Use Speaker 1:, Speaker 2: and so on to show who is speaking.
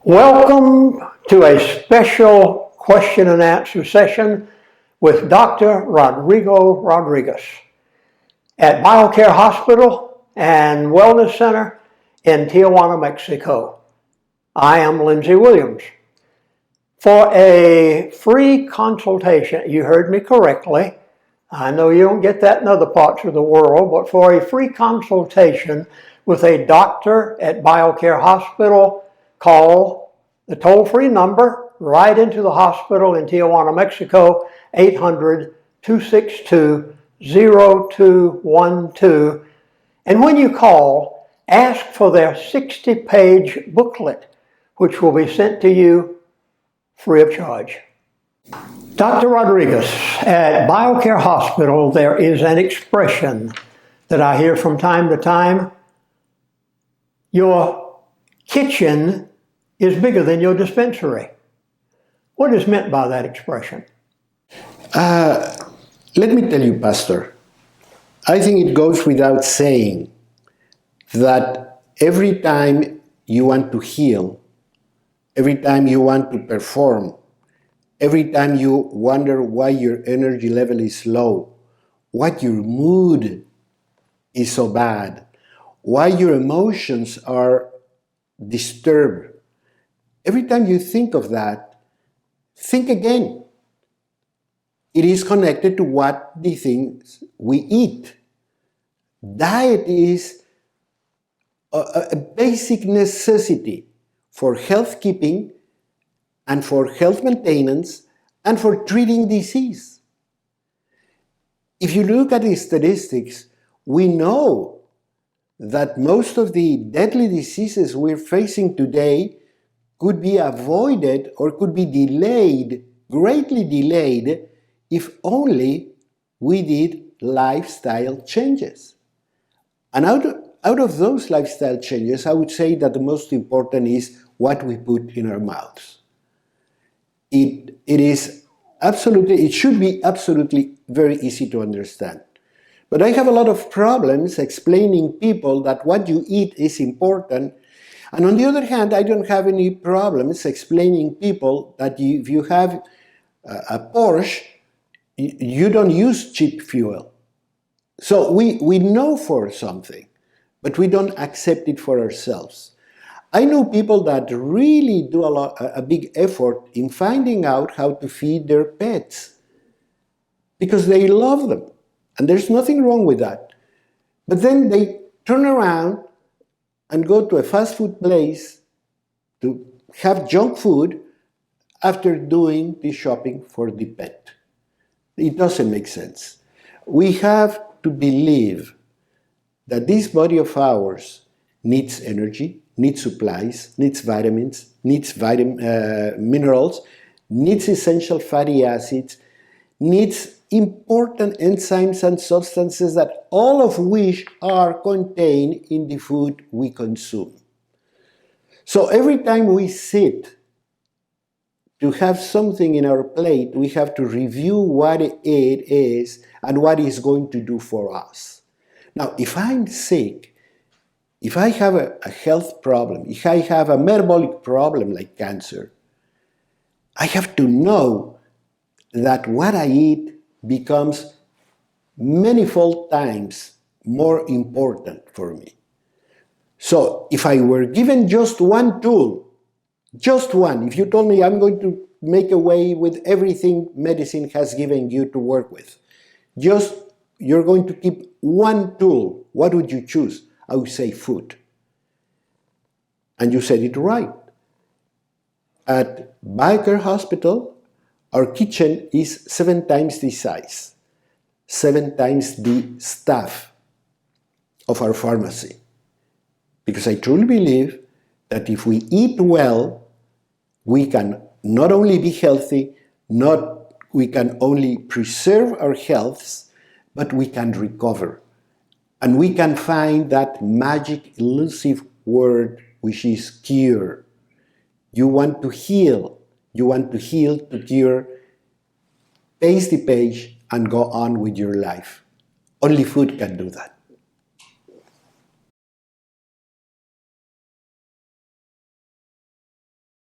Speaker 1: Welcome to a special question and answer session with Dr. Rodrigo Rodriguez at BioCare Hospital and Wellness Center in Tijuana, Mexico. I am Lindsey Williams. For a free consultation, you heard me correctly. I know you don't get that in other parts of the world, but for a free consultation with a doctor at BioCare Hospital, call the toll-free number right into the hospital in Tijuana, Mexico, 800-262-0212. And when you call, ask for their 60-page booklet, which will be sent to you free of charge. Dr. Rodriguez, at BioCare Hospital, there is an expression that I hear from time to time. Your kitchen is bigger than your dispensary. What is meant by that expression?
Speaker 2: Let me tell you, Pastor, I think it goes without saying that every time you want to heal, every time you want to perform, every time you wonder why your energy level is low, why your mood is so bad, why your emotions are disturbed, every time you think of that, think again. It is connected to what the things we eat. Diet is a basic necessity for health keeping and for health maintenance and for treating disease. If you look at the statistics, we know that most of the deadly diseases we're facing today could be avoided or could be delayed, greatly delayed, if only we did lifestyle changes. And out of those lifestyle changes, I would say that the most important is what we put in our mouths. It should be absolutely very easy to understand. But I have a lot of problems explaining people that what you eat is important. And on the other hand, I don't have any problems explaining people that if you have a Porsche, you don't use cheap fuel. So we know for something, but we don't accept it for ourselves. I know people that really do a big effort in finding out how to feed their pets because they love them. And there's nothing wrong with that. But then they turn around and go to a fast food place to have junk food after doing the shopping for the pet. It doesn't make sense. We have to believe that this body of ours needs energy, needs supplies, needs vitamins, needs minerals, needs essential fatty acids, needs important enzymes and substances that all of which are contained in the food we consume. So every time we sit to have something in our plate, we have to review what it is and what it's going to do for us. Now, if I'm sick, if I have a health problem, if I have a metabolic problem like cancer, I have to know that what I eat becomes manifold times more important for me. So if I were given just one tool, just one, if you told me I'm going to make away with everything medicine has given you to work with, just you're going to keep one tool, what would you choose? I would say food. And you said it right. At BioCare Hospital, our kitchen is 7 times the size, 7 times the staff of our pharmacy. Because I truly believe that if we eat well, we can not only be healthy, we can only preserve our health, but we can recover. And we can find that magic, elusive word, which is cure. You want to heal. You want to heal, to cure. Paste the page and go on with your life. Only food can do that.